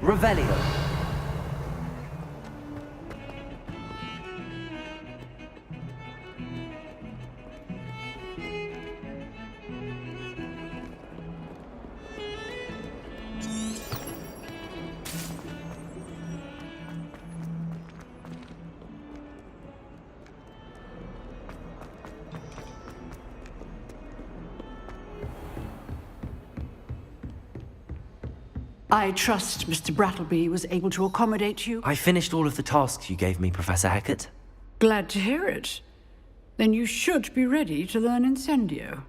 Revelio. I trust Mr. Brattleby was able to accommodate you. I finished all of the tasks you gave me, Professor Hecat. Glad to hear it. Then you should be ready to learn Incendio.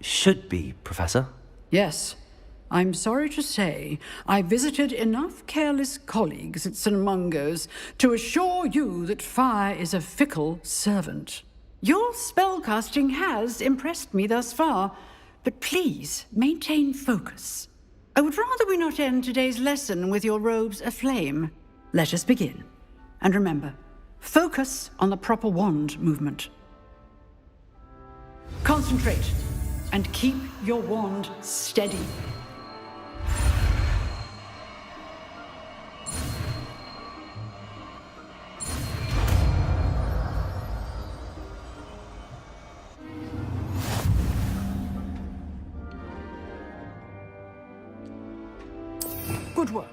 Should be, Professor. Yes. I'm sorry to say, I visited enough careless colleagues at St. Mungo's to assure you that fire is a fickle servant. Your spellcasting has impressed me thus far, but please maintain focus. I would rather we not end today's lesson with your robes aflame. Let us begin. And remember, focus on the proper wand movement. Concentrate, and keep your wand steady. Good work.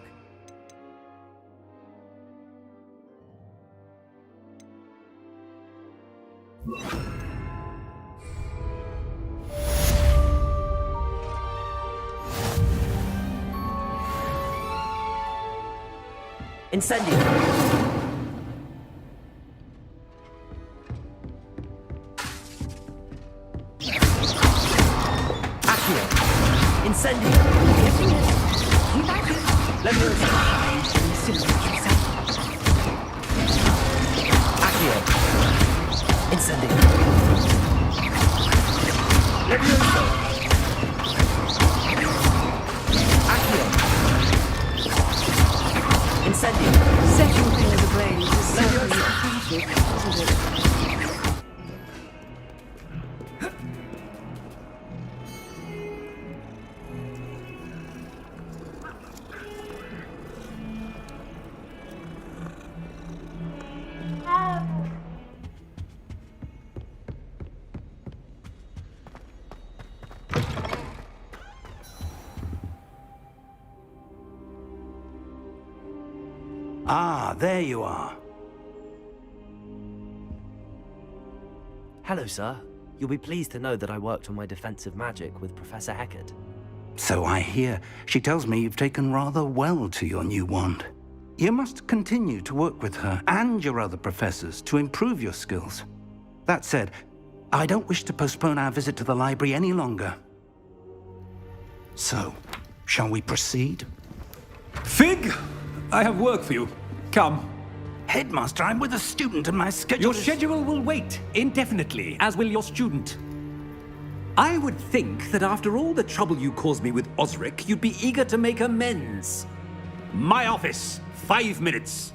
Incendio. Accio. Incendio. Accio. Incendio. Levioso. Accio. Incendio. Setting things ablaze is certainly cathartic, isn't it? Ah, there you are. Hello, sir. You'll be pleased to know that I worked on my defensive magic with Professor Hecat. So I hear. She tells me you've taken rather well to your new wand. You must continue to work with her and your other professors to improve your skills. That said, I don't wish to postpone our visit to the library any longer. So, shall we proceed? Fig! I have work for you. Come. Headmaster, I'm with a student and my schedule Your is... schedule will wait indefinitely, as will your student. I would think that after all the trouble you caused me with Osric, you'd be eager to make amends. My office, 5 minutes.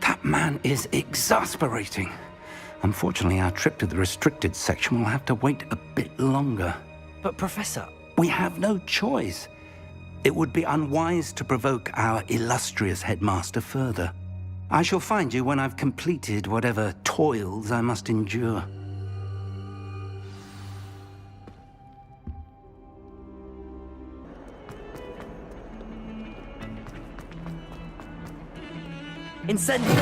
That man is exasperating. Unfortunately, our trip to the restricted section will have to wait a bit longer. But, Professor... We have no choice. It would be unwise to provoke our illustrious headmaster further. I shall find you when I've completed whatever toils I must endure. Incendio!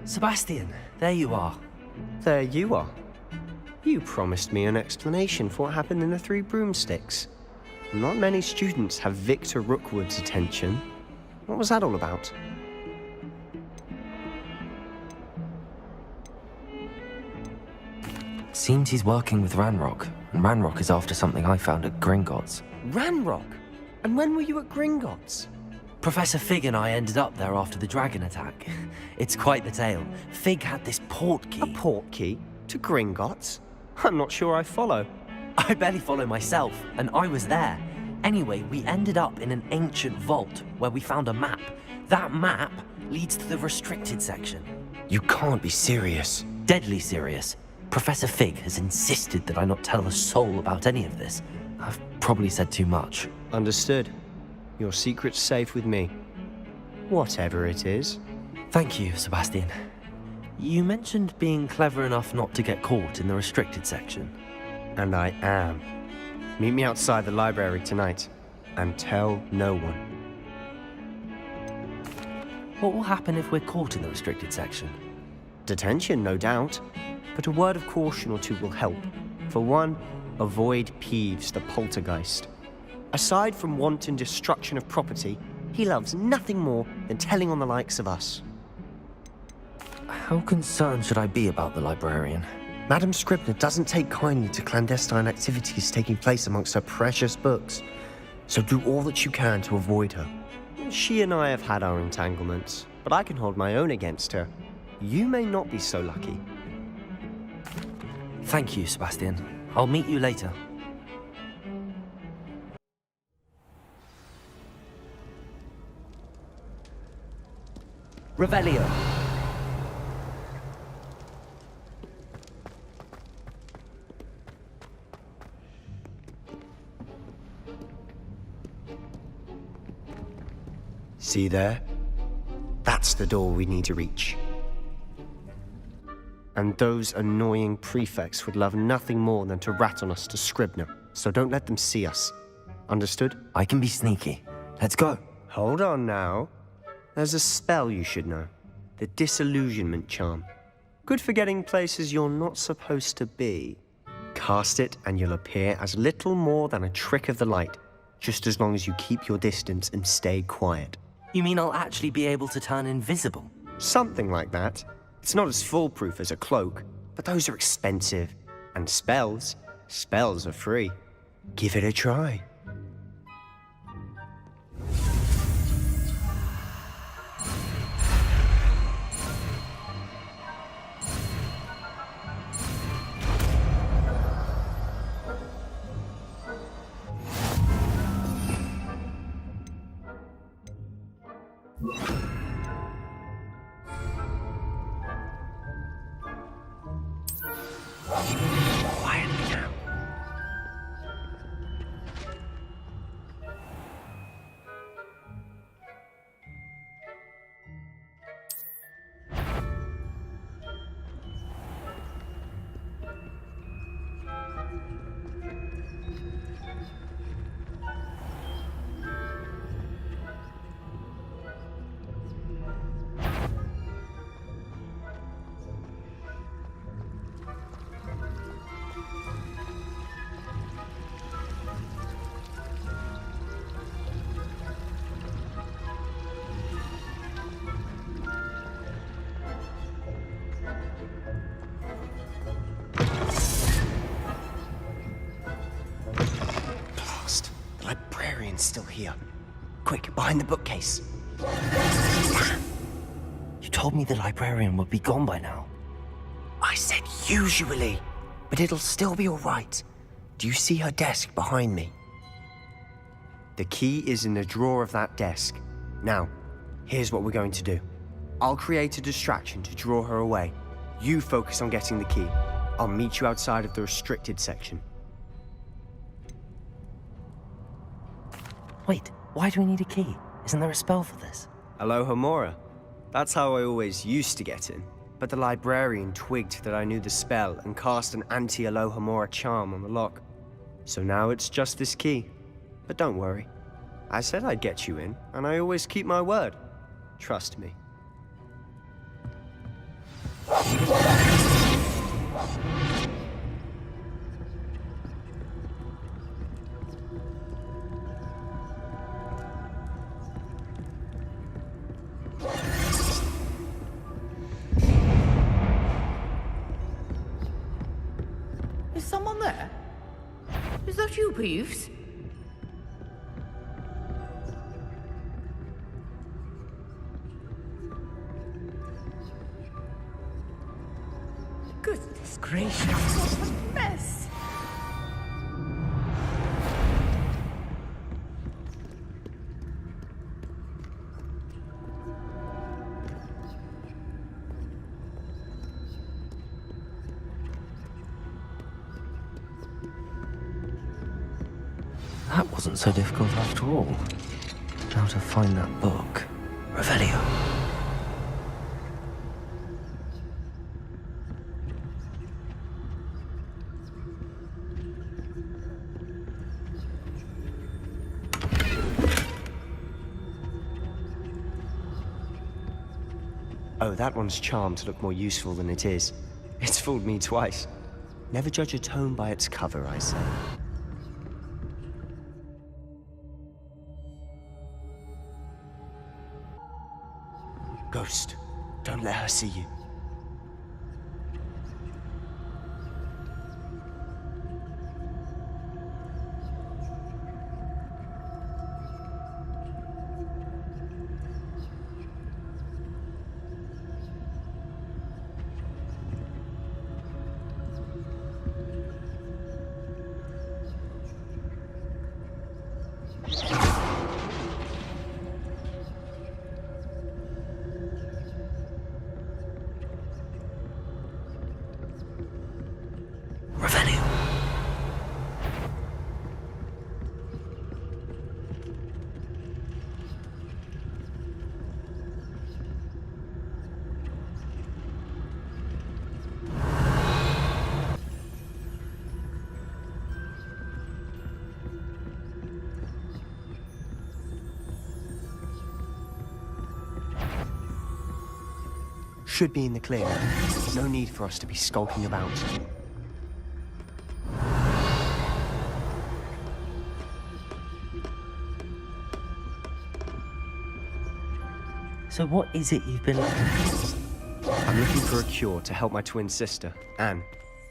Sebastian, there you are. There you are. You promised me an explanation for what happened in the Three Broomsticks. Not many students have Victor Rookwood's attention. What was that all about? Seems he's working with Ranrock, and Ranrock is after something I found at Gringotts. Ranrock? And when were you at Gringotts? Professor Fig and I ended up there after the dragon attack. It's quite the tale. Fig had this port key. A port key? To Gringotts? I'm not sure I follow. I barely follow myself, and I was there. Anyway, we ended up in an ancient vault where we found a map. That map leads to the restricted section. You can't be serious. Deadly serious. Professor Fig has insisted that I not tell a soul about any of this. I've probably said too much. Understood. Your secret's safe with me. Whatever it is. Thank you, Sebastian. You mentioned being clever enough not to get caught in the restricted section. And I am. Meet me outside the library tonight, and tell no one. What will happen if we're caught in the restricted section? Detention, no doubt. But a word of caution or two will help. For one, avoid Peeves, the poltergeist. Aside from wanton destruction of property, he loves nothing more than telling on the likes of us. How concerned should I be about the librarian? Madame Scribner doesn't take kindly to clandestine activities taking place amongst her precious books, so do all that you can to avoid her. She and I have had our entanglements, but I can hold my own against her. You may not be so lucky. Thank you, Sebastian. I'll meet you later. Revelio. See there? That's the door we need to reach. And those annoying prefects would love nothing more than to rat on us to Scribner, so don't let them see us. Understood? I can be sneaky. Let's go. Hold on now. There's a spell you should know. The Disillusionment Charm. Good for getting places you're not supposed to be. Cast it and you'll appear as little more than a trick of the light, just as long as you keep your distance and stay quiet. You mean I'll actually be able to turn invisible? Something like that. It's not as foolproof as a cloak, but those are expensive. And spells are free. Give it a try. Still here. Quick, behind the bookcase. You told me the librarian would be gone by now. I said usually, but it'll still be all right. Do you see her desk behind me? The key is in the drawer of that desk. Now, here's what we're going to do. I'll create a distraction to draw her away. You focus on getting the key. I'll meet you outside of the restricted section. Wait, why do we need a key? Isn't there a spell for this? Alohomora. That's how I always used to get in. But the librarian twigged that I knew the spell and cast an anti-Alohomora charm on the lock. So now it's just this key. But don't worry. I said I'd get you in, and I always keep my word. Trust me. Is someone there? Is that you, Peeves? Goodness gracious, what a mess! That wasn't so difficult after all. How to find that book. Revelio. Oh, that one's charmed to look more useful than it is. It's fooled me twice. Never judge a tome by its cover, I say. Ghost, don't let her see you. Revelio. Should be in the clear. No need for us to be skulking about. So what is it you've been looking for? I'm looking for a cure to help my twin sister, Anne,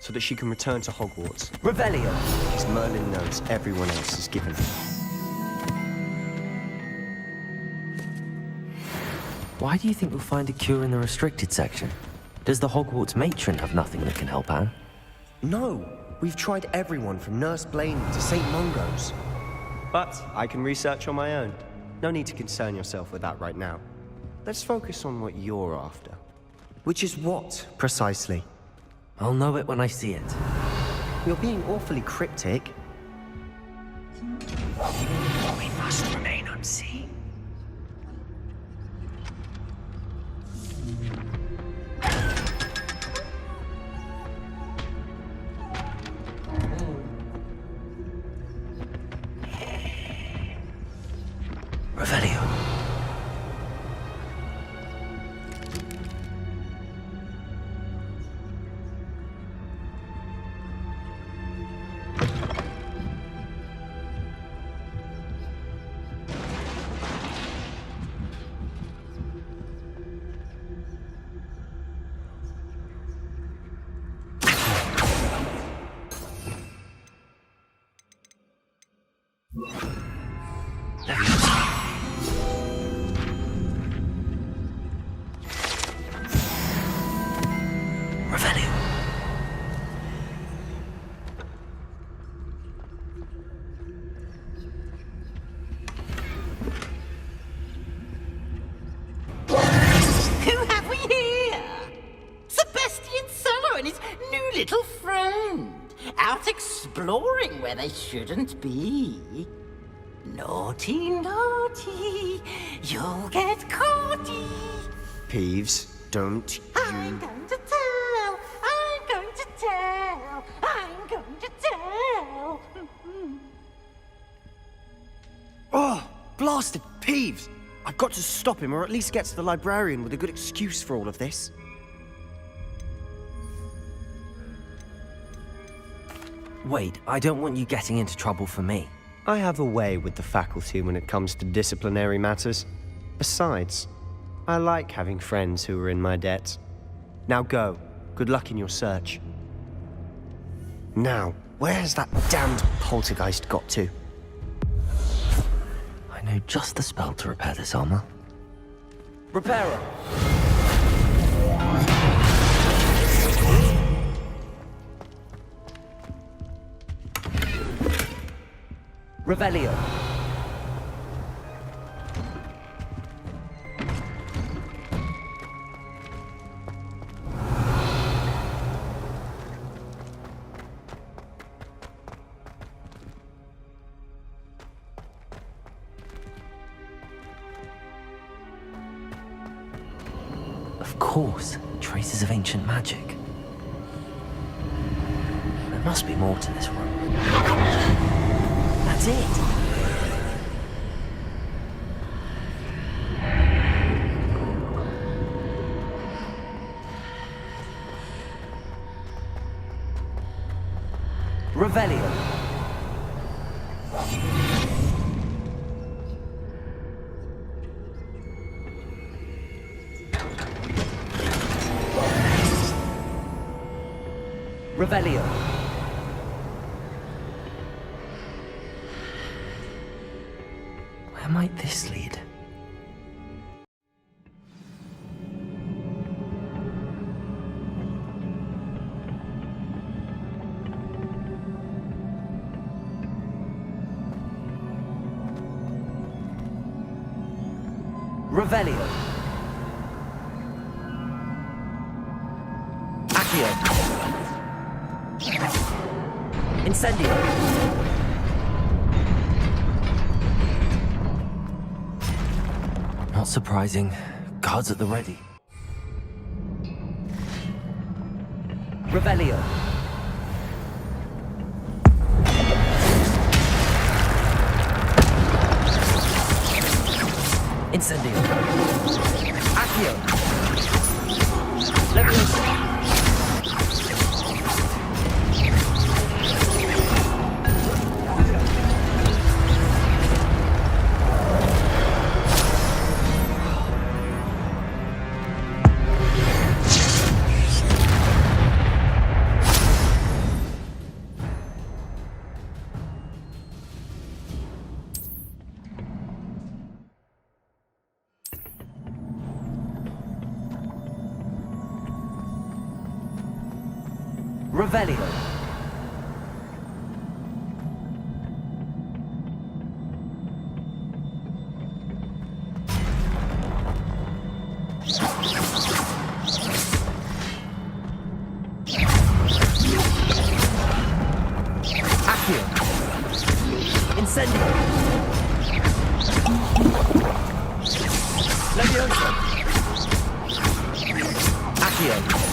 so that she can return to Hogwarts. Revelio. Because Merlin knows everyone else is given her. Why do you think we'll find a cure in the restricted section? Does the Hogwarts matron have nothing that can help Anne? No, we've tried everyone from Nurse Blaney to St. Mungo's. But I can research on my own. No need to concern yourself with that right now. Let's focus on what you're after. Which is what, precisely? I'll know it when I see it. You're being awfully cryptic. We must remain unseen. Revelio. Revelio. Who have we here? Sebastian Cello and his new little friend. Out exploring where they shouldn't be. Naughty, naughty. You'll get caughty. Peeves, don't I'm you... going to tell. I'm going to tell. I'm going to tell. Oh, blasted Peeves! I've got to stop him, or at least get to the librarian with a good excuse for all of this. Wait, I don't want you getting into trouble for me. I have a way with the faculty when it comes to disciplinary matters. Besides, I like having friends who are in my debt. Now go. Good luck in your search. Now, where has that damned poltergeist got to? I know just the spell to repair this armor. Repairer! Revelio. Of course, traces of ancient magic. There must be more to this room. That's it! Revelio. Revelio. Where might this lead? Revelio. Accio. Incendio. Not surprising. Guards at the ready. Revelio. Incendio. Accio. Leviosa. Revelio. Accio. Incendio. Leviosa. Accio.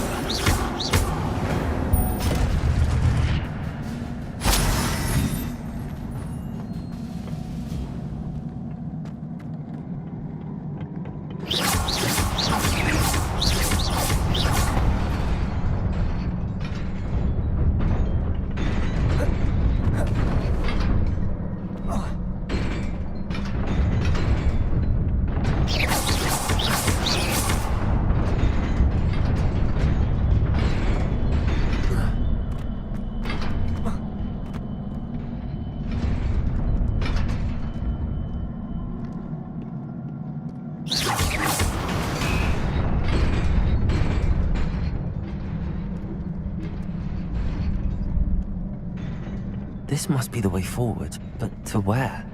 This must be the way forward, but to where?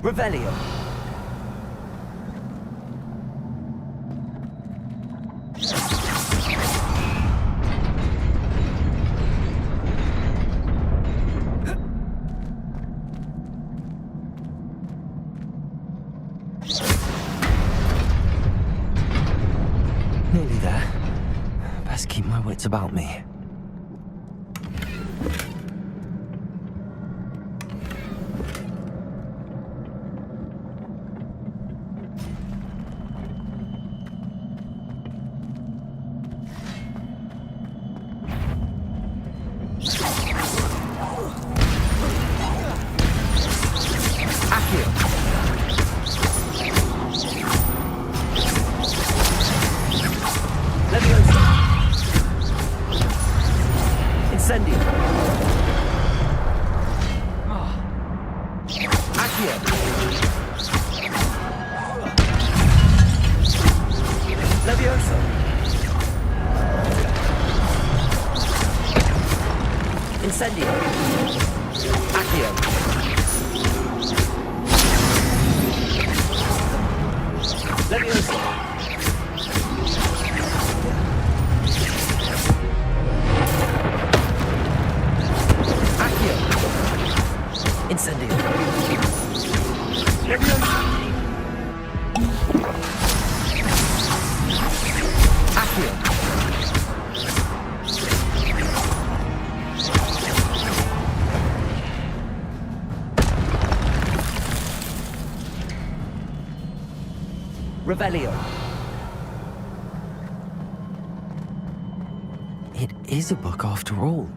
Revelio. Nearly there. Best keep my wits about me. Incendio. Accio. Leviosa. Incendio. Accio. Leviosa. Incendio. Leviosa. Revelio. It is a book after all.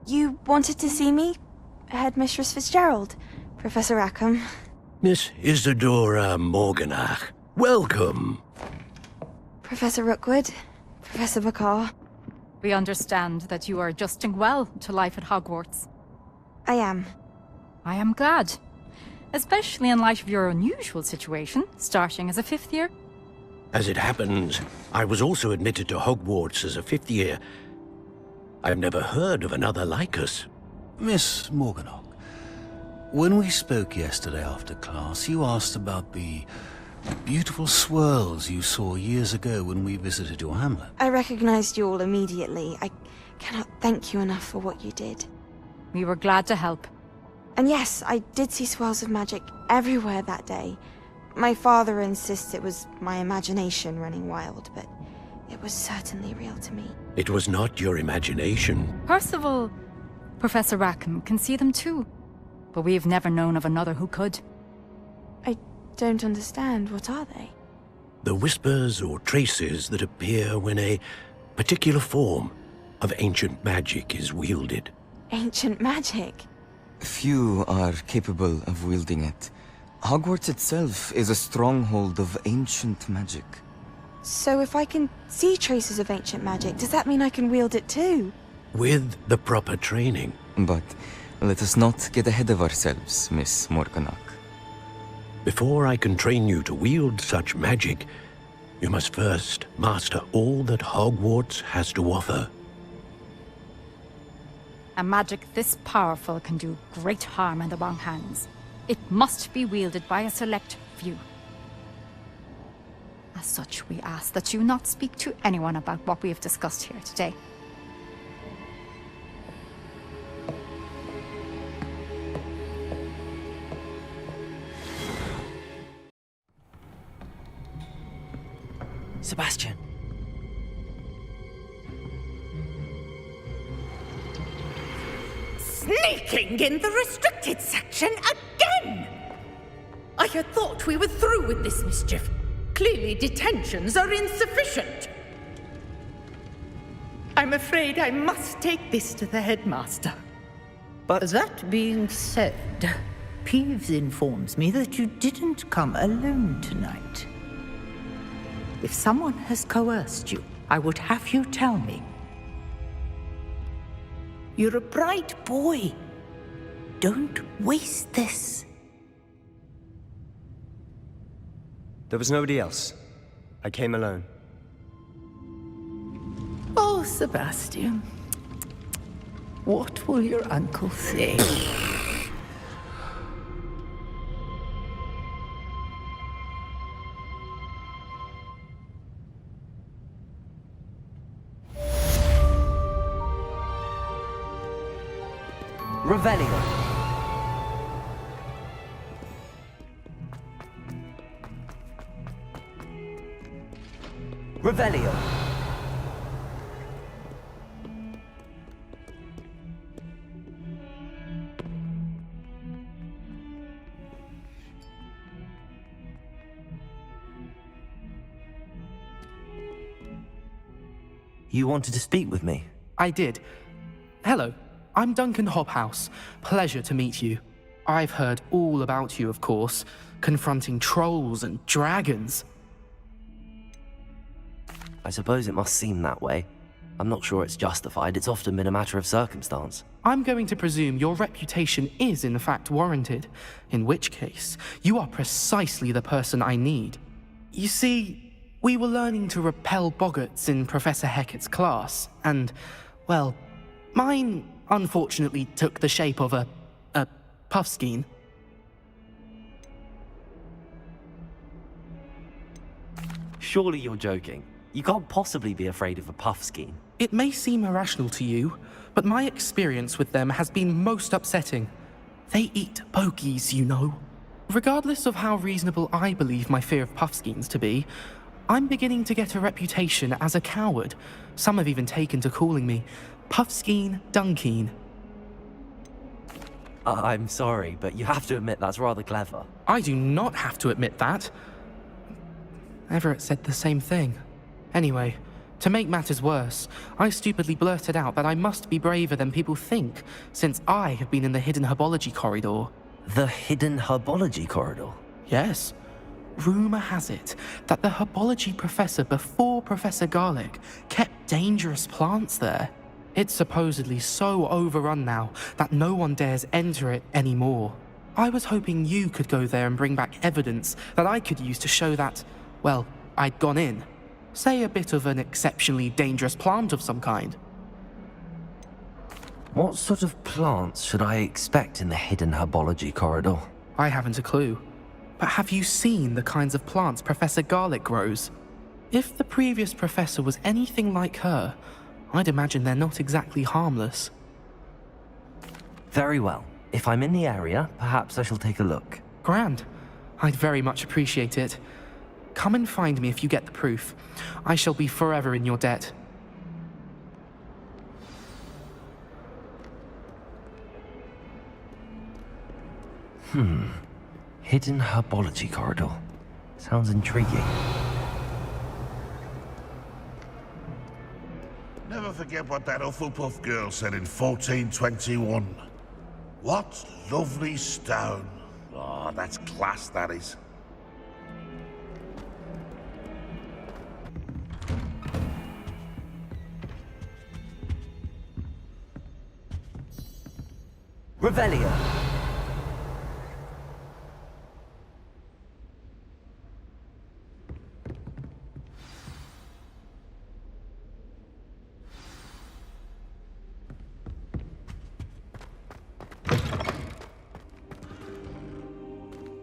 You wanted to see me? Headmistress Fitzgerald, Professor Rackham. Miss Isadora Morganach, welcome. Professor Rookwood, Professor McCaw. We understand that you are adjusting well to life at Hogwarts. I am. I am glad. Especially in light of your unusual situation, starting as a 5th year. As it happens, I was also admitted to Hogwarts as a 5th year. I've never heard of another like us. Miss Morganach, when we spoke yesterday after class, you asked about the beautiful swirls you saw years ago when we visited your hamlet. I recognized you all immediately. I cannot thank you enough for what you did. We were glad to help. And yes, I did see swirls of magic everywhere that day. My father insists it was my imagination running wild, but it was certainly real to me. It was not your imagination. Percival, Professor Rackham can see them too. But we've never known of another who could. I don't understand. What are they? The whispers or traces that appear when a particular form of ancient magic is wielded. Ancient magic? Few are capable of wielding it. Hogwarts itself is a stronghold of ancient magic. So if I can see traces of ancient magic, does that mean I can wield it too? With the proper training. But let us not get ahead of ourselves, Miss Morganach. Before I can train you to wield such magic, you must first master all that Hogwarts has to offer. A magic this powerful can do great harm in the wrong hands. It must be wielded by a select few. As such, we ask that you not speak to anyone about what we have discussed here today. Sebastian. Sneaking in the restricted section again! I had thought we were through with this mischief. Clearly detentions are insufficient. I'm afraid I must take this to the headmaster. But That being said, Peeves informs me that you didn't come alone tonight. If someone has coerced you, I would have you tell me. You're a bright boy. Don't waste this. there was nobody else. I came alone. Oh, Sebastian. What will your uncle say? Revelio. Revelio. You wanted to speak with me? I did. Hello, I'm Duncan Hobhouse. Pleasure to meet you. I've heard all about you, of course, confronting trolls and dragons. I suppose it must seem that way. I'm not sure it's justified. It's often been a matter of circumstance. I'm going to presume your reputation is in fact warranted, in which case, you are precisely the person I need. You see, we were learning to repel boggarts in Professor Hecat's class, and, well, mine unfortunately took the shape of a puffskein. Surely you're joking. You can't possibly be afraid of a puffskein. It may seem irrational to you, but my experience with them has been most upsetting. They eat bogies, you know. Regardless of how reasonable I believe my fear of puffskeins to be, I'm beginning to get a reputation as a coward. Some have even taken to calling me Puffskein Dunkeen. I'm sorry, but you have to admit that's rather clever. I do not have to admit that. Everett said the same thing. Anyway, to make matters worse, I stupidly blurted out that I must be braver than people think, since I have been in the hidden herbology corridor. The hidden herbology corridor? Yes. Rumor has it that the herbology professor before Professor Garlic kept dangerous plants there. It's supposedly so overrun now that no one dares enter it anymore. I was hoping you could go there and bring back evidence that I could use to show that, well, I'd gone in. Say a bit of an exceptionally dangerous plant of some kind. What sort of plants should I expect in the hidden herbology corridor? I haven't a clue. But have you seen the kinds of plants Professor Garlic grows? If the previous professor was anything like her, I'd imagine they're not exactly harmless. Very well. If I'm in the area, perhaps I shall take a look. Grand. I'd very much appreciate it. Come and find me if you get the proof. I shall be forever in your debt. Hidden herbology corridor. Sounds intriguing. Never forget what that Hufflepuff girl said in 1421. What lovely stone. Oh, that's class, that is. Revelio.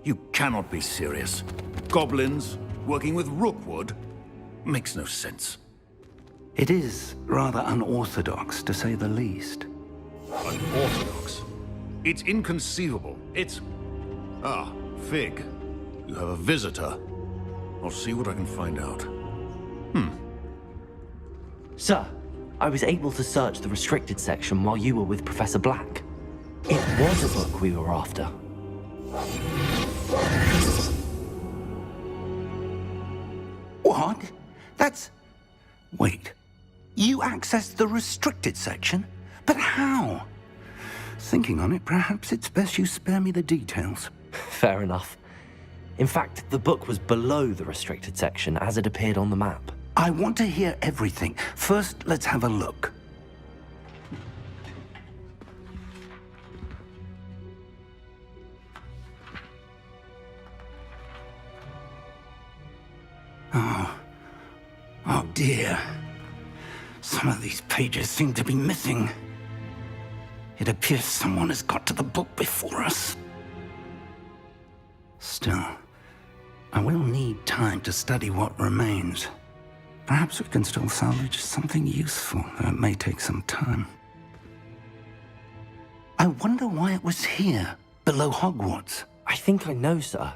You cannot be serious. Goblins working with Rookwood? Makes no sense. It is rather unorthodox, to say the least. Unorthodox? It's inconceivable. It's... Ah, Fig. You have a visitor. I'll see what I can find out. Sir, I was able to search the restricted section while you were with Professor Black. It was a book we were after. What? That's... Wait. You accessed the restricted section? But how? thinking on it, perhaps it's best you spare me the details. Fair enough. In fact, the book was below the restricted section as it appeared on the map. I want to hear everything. First, let's have a look. Oh dear. Some of these pages seem to be missing. It appears someone has got to the book before us. Still, I will need time to study what remains. Perhaps we can still salvage something useful, though it may take some time. I wonder why it was here, below Hogwarts. I think I know, sir.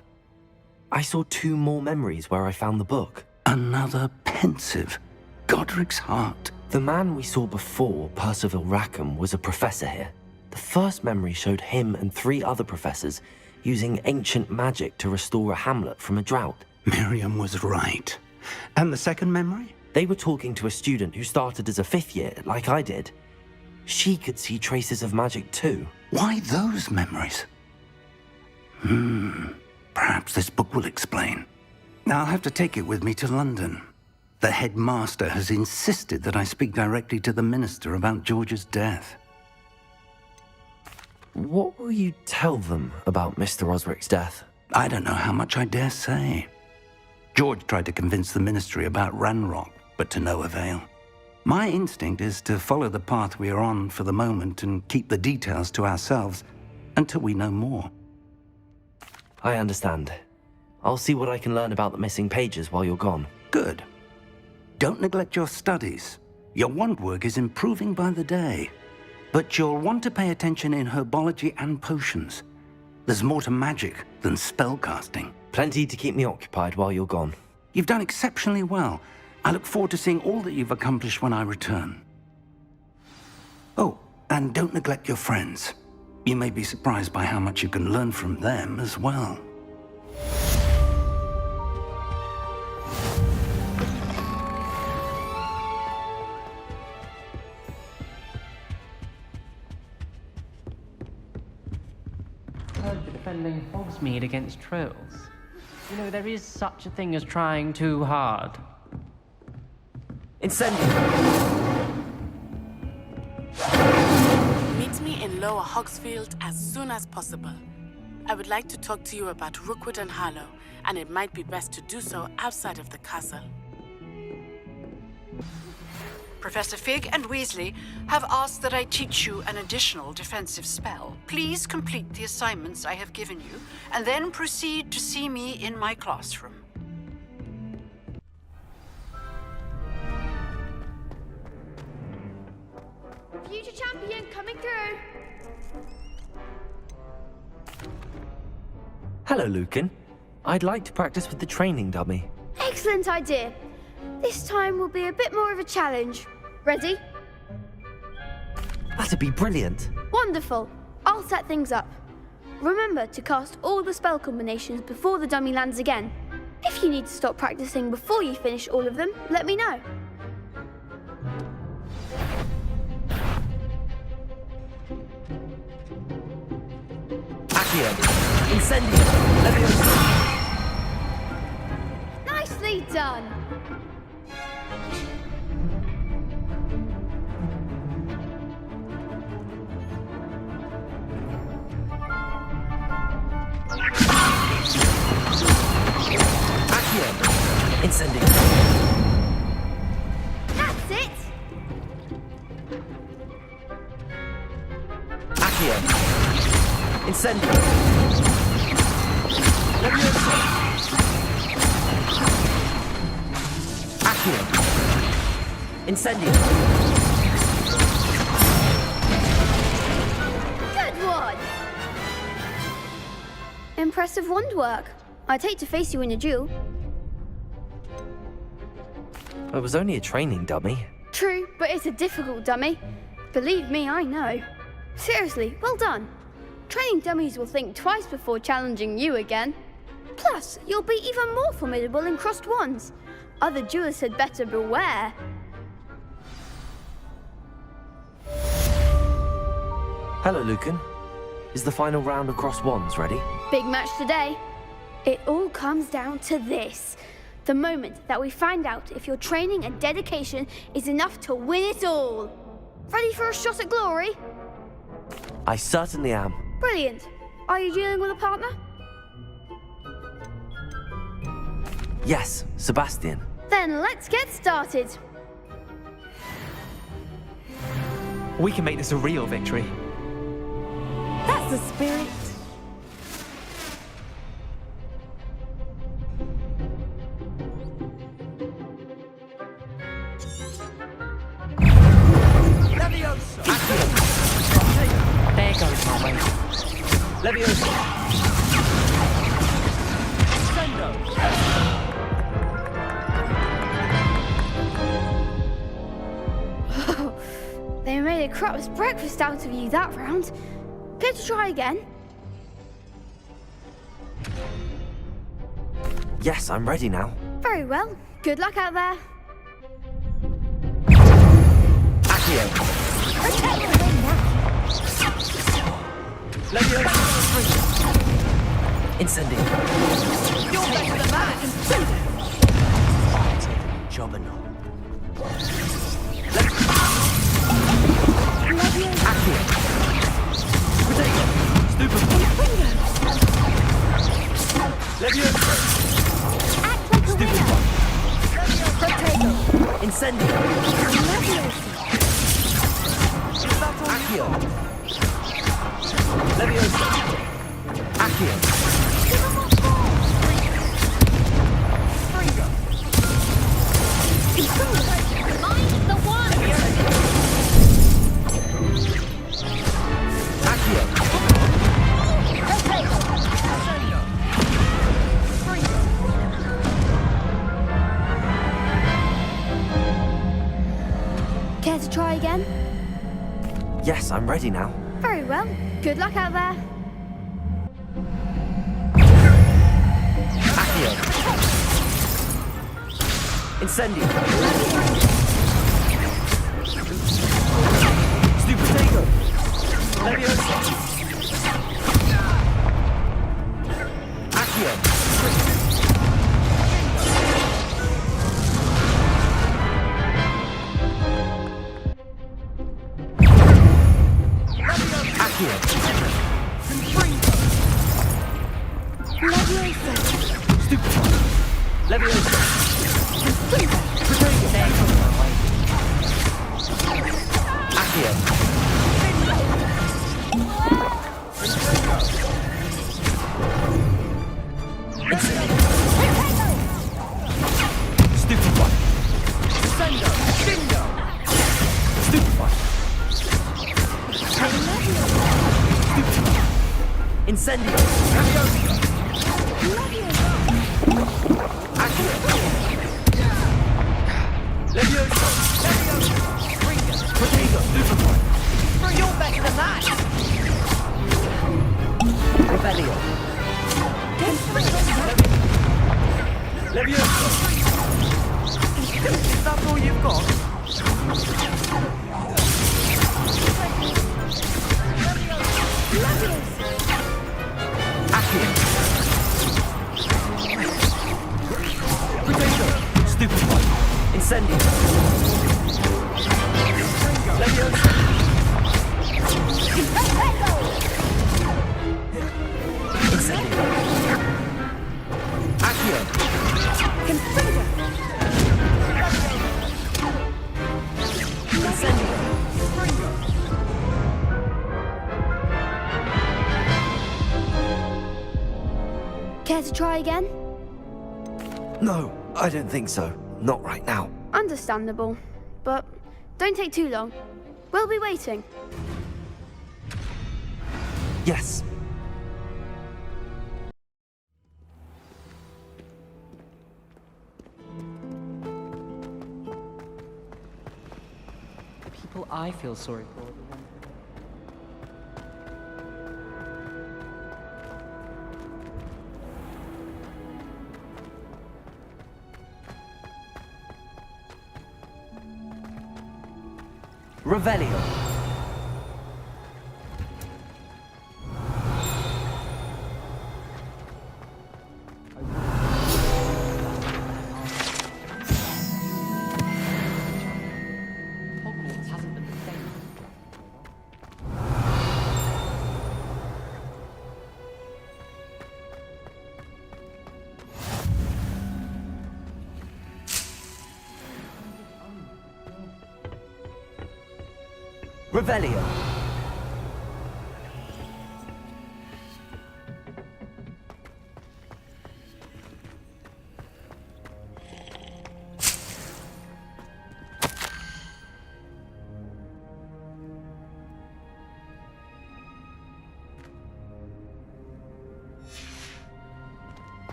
I saw 2 more memories where I found the book. Another pensive. Godric's heart. The man we saw before, Percival Rackham, was a professor here. The first memory showed him and 3 other professors using ancient magic to restore a hamlet from a drought. Miriam was right. And the second memory? They were talking to a student who started as a 5th year, like I did. She could see traces of magic too. Why those memories? Perhaps this book will explain. Now I'll have to take it with me to London. The headmaster has insisted that I speak directly to the minister about George's death. What will you tell them about Mr. Osric's death? I don't know how much I dare say. George tried to convince the ministry about Ranrock, but to no avail. My instinct is to follow the path we are on for the moment and keep the details to ourselves until we know more. I understand. I'll see what I can learn about the missing pages while you're gone. Good. Don't neglect your studies. Your wand work is improving by the day. But you'll want to pay attention in herbology and potions. There's more to magic than spellcasting. Plenty to keep me occupied while you're gone. You've done exceptionally well. I look forward to seeing all that you've accomplished when I return. Oh, and don't neglect your friends. You may be surprised by how much you can learn from them as well. Defending Hogsmeade against trolls. You know, there is such a thing as trying too hard. Incendio! Meet me in Lower Hogsfield as soon as possible. I would like to talk to you about Rookwood and Harlow, and it might be best to do so outside of the castle. Professor Fig and Weasley have asked that I teach you an additional defensive spell. Please complete the assignments I have given you, and then proceed to see me in my classroom. Future champion coming through! Hello, Lucan. I'd like to practice with the training dummy. Excellent idea. This time will be a bit more of a challenge. Ready? That'd be brilliant. Wonderful. I'll set things up. Remember to cast all the spell combinations before the dummy lands again. If you need to stop practicing before you finish all of them, let me know. Accio! Incendio! Leviosa! Nicely done! Accio! Incendio! That's it! Accio! Incendio! Leviosa! Accio! Incendio! Good one! Impressive wand work. I'd hate to face you in a duel. It was only a training dummy. True, but it's a difficult dummy. Believe me, I know. Seriously, well done. Training dummies will think twice before challenging you again. Plus, you'll be even more formidable in crossed wands. Other duelists had better beware. Hello, Lucan. Is the final round across wands ready? Big match today. It all comes down to this. The moment that we find out if your training and dedication is enough to win it all. Ready for a shot at glory? I certainly am. Brilliant. Are you dealing with a partner? Yes, Sebastian. Then let's get started. We can make this a real victory. That's the spirit. There goes my way. Leviosa! They made a crap's breakfast out of you that round. Care to try again? Yes, I'm ready now. Very well. Good luck out there. Accio! Leviosa! Incendio! You're better than that! Jobberknoll. Accio! Potato! Stupid! Leviosa! Act like a winner! Potato! Incendio! Accio! Leviosa! Accio! Mind the one! Accio! Care to try again? Yes, I'm ready now. Very well. Good luck out there. Accio! Incendio! Stupetago! Leviosa! Accio! Accio! Stupid! Leviosa! Accio! Stupid one! Sendo! Bingo! Stupid one! Stupid one! Incendio! Accio! Leviosa! Potato! Stupid one! You're better than that! Rebellion! Leviosa! Is that all you've got? Accio! Potato! Stupid one! Incendio! Leviosa! Incendio! Accio! Incendio! Care to try again? No, I don't think so. Not right now. Understandable. But don't take too long. We'll be waiting. Yes. People I feel sorry for. Revelio. Revelio.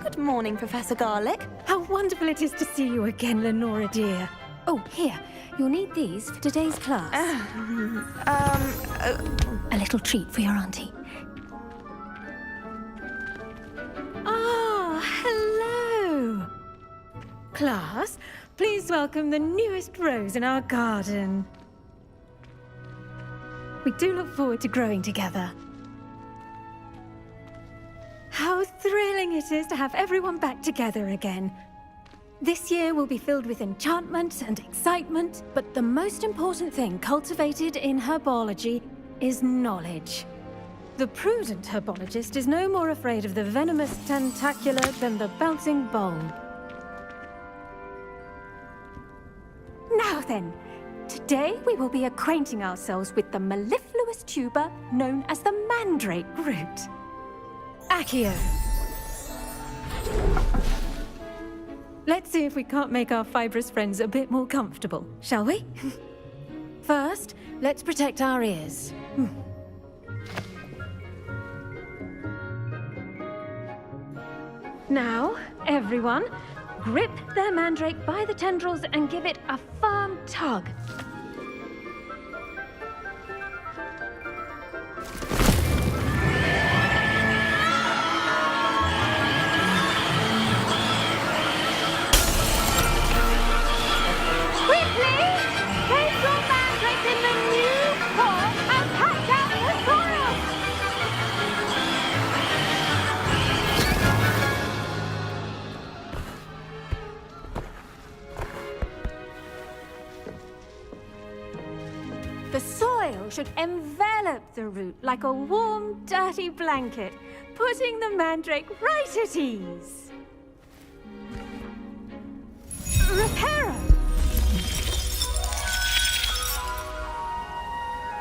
Good morning, Professor Garlic. How wonderful it is to see you again, Lenora dear. Oh, here. You'll need these for today's class. A little treat for your auntie. Ah, hello. Class, please welcome the newest rose in our garden. We do look forward to growing together. How thrilling it is to have everyone back together again. This year will be filled with enchantment and excitement, but the most important thing cultivated in herbology is knowledge. The prudent herbologist is no more afraid of the venomous tentacula than the bouncing bulb. Now then, today we will be acquainting ourselves with the mellifluous tuber known as the mandrake root. Accio. Let's see if we can't make our fibrous friends a bit more comfortable, shall we? First, let's protect our ears. Now, everyone, grip their mandrake by the tendrils and give it a firm tug. The soil should envelop the root like a warm, dirty blanket, putting the mandrake right at ease. Reparo!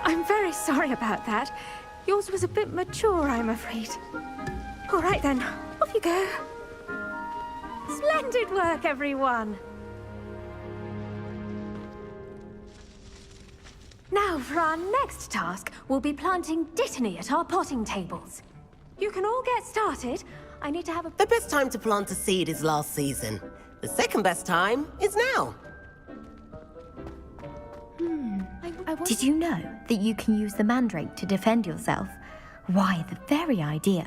I'm very sorry about that. Yours was a bit mature, I'm afraid. All right then, off you go. Splendid work, everyone! Now, for our next task, we'll be planting dittany at our potting tables. You can all get started. I need to have a... The best time to plant a seed is last season. The second best time is now. Did you know that you can use the mandrake to defend yourself? Why, the very idea.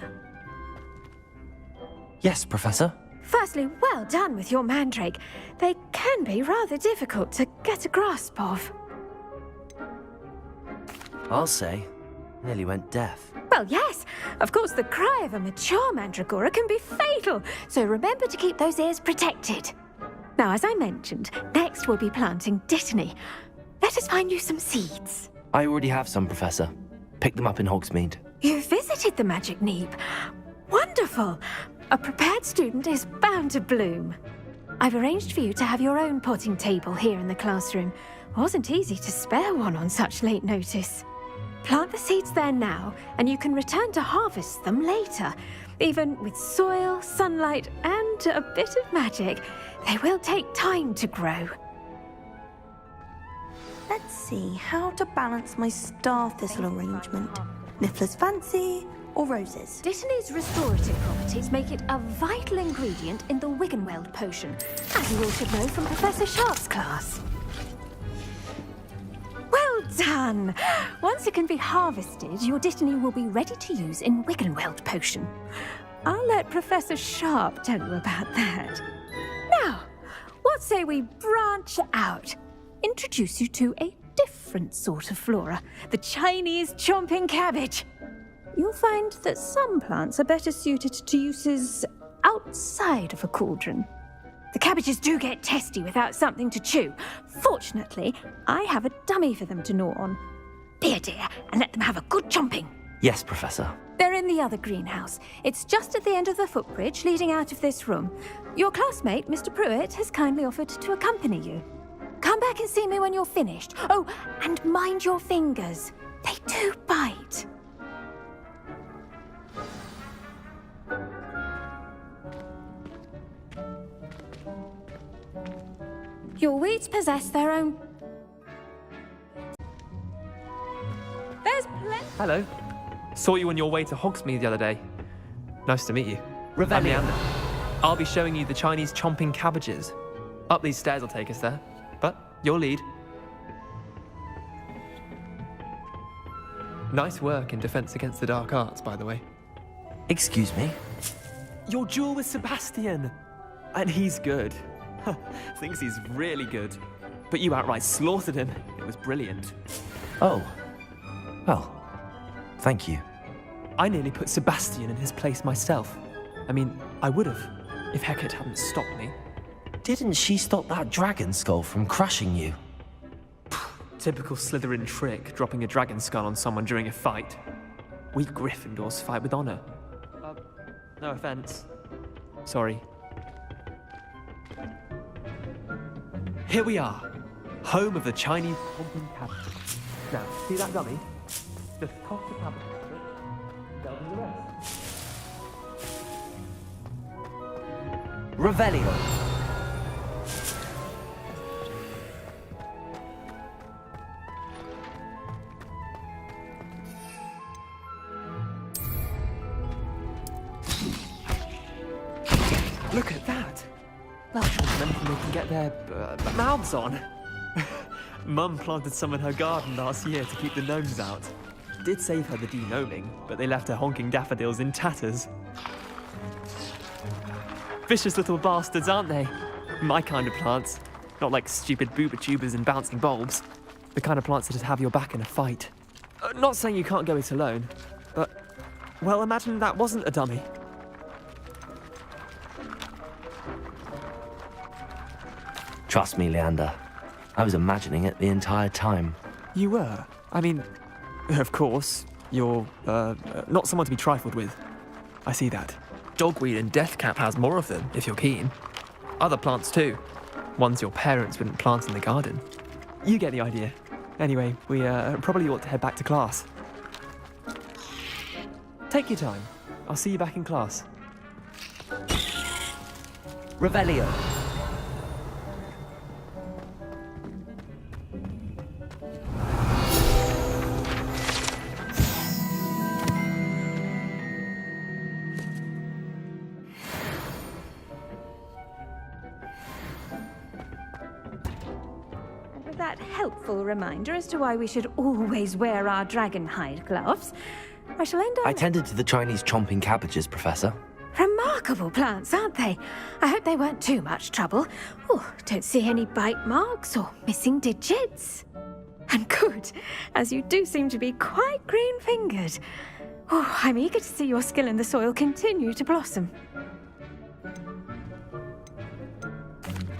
Yes, Professor. Firstly, well done with your mandrake. They can be rather difficult to get a grasp of. I'll say. Nearly went deaf. Well, yes. Of course, the cry of a mature mandragora can be fatal, so remember to keep those ears protected. Now, as I mentioned, next we'll be planting dittany. Let us find you some seeds. I already have some, Professor. Picked them up in Hogsmeade. You visited the Magic Neep. Wonderful. A prepared student is bound to bloom. I've arranged for you to have your own potting table here in the classroom. Wasn't easy to spare one on such late notice. Plant the seeds there now, and you can return to harvest them later. Even with soil, sunlight, and a bit of magic, they will take time to grow. Let's see how to balance my star thistle arrangement. Niffler's fancy or roses? Dittany's restorative properties make it a vital ingredient in the Wiggenweld potion, as you all should know from Professor Sharp's class. Well done! Once it can be harvested, your dittany will be ready to use in Wiggenweld potion. I'll let Professor Sharp tell you about that. Now, what say we branch out? Introduce you to a different sort of flora, the Chinese chomping cabbage. You'll find that some plants are better suited to uses outside of a cauldron. The cabbages do get testy without something to chew. Fortunately, I have a dummy for them to gnaw on. Here, dear, and let them have a good chomping. Yes, Professor. They're in the other greenhouse. It's just at the end of the footbridge leading out of this room. Your classmate, Mr. Pruitt, has kindly offered to accompany you. Come back and see me when you're finished. Oh, and mind your fingers. They do bite. Your weeds possess their own... There's plenty... Hello. Saw you on your way to Hogsmeade the other day. Nice to meet you. Revelio. I'm Leander. I'll be showing you the Chinese chomping cabbages. Up these stairs will take us there. But your lead. Nice work in Defense Against the Dark Arts, by the way. Excuse me? Your duel with Sebastian. And he's good. Thinks he's really good. But you outright slaughtered him. It was brilliant. Oh. Well, thank you. I nearly put Sebastian in his place myself. I mean, I would have, if Hecate hadn't stopped me. Didn't she stop that dragon skull from crushing you? Typical Slytherin trick, dropping a dragon skull on someone during a fight. We Gryffindors fight with honor. No offense. Sorry. Here we are, home of the Chinese chomping cabbages. Now, see that dummy? Just toss the cabbage into it, they'll do the rest. Revelio. Look at that! That's more than anything they can get their mouths on. Mum planted some in her garden last year to keep the gnomes out. Did save her the de-gnoming, but they left her honking daffodils in tatters. Vicious little bastards, aren't they? My kind of plants. Not like stupid booba tubers and bouncing bulbs. The kind of plants that'd have your back in a fight. Not saying you can't go it alone, but... well, imagine that wasn't a dummy. Trust me, Leander. I was imagining it the entire time. You were? I mean, of course, you're, not someone to be trifled with. I see that. Dogweed and deathcap has more of them, if you're keen. Other plants too. Ones your parents wouldn't plant in the garden. You get the idea. Anyway, we, probably ought to head back to class. Take your time. I'll see you back in class. Revelio. That helpful reminder as to why we should always wear our dragon hide gloves, I shall end up... I tended to the Chinese chomping cabbages, Professor. Remarkable plants, aren't they? I hope they weren't too much trouble. Oh, don't see any bite marks or missing digits. And good, as you do seem to be quite green-fingered. Oh, I'm eager to see your skill in the soil continue to blossom.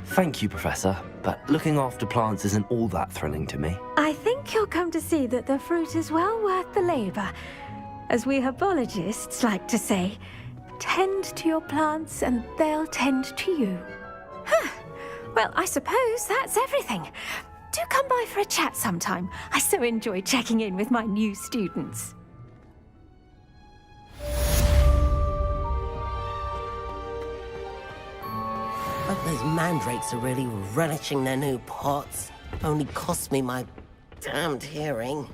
Thank you, Professor, but looking after plants isn't all that thrilling to me. I think you'll come to see that the fruit is well worth the labour. As we herbologists like to say, tend to your plants and they'll tend to you. Huh. Well, I suppose that's everything. Do come by for a chat sometime. I so enjoy checking in with my new students. Hope those mandrakes are really relishing their new pots. Only cost me my damned hearing.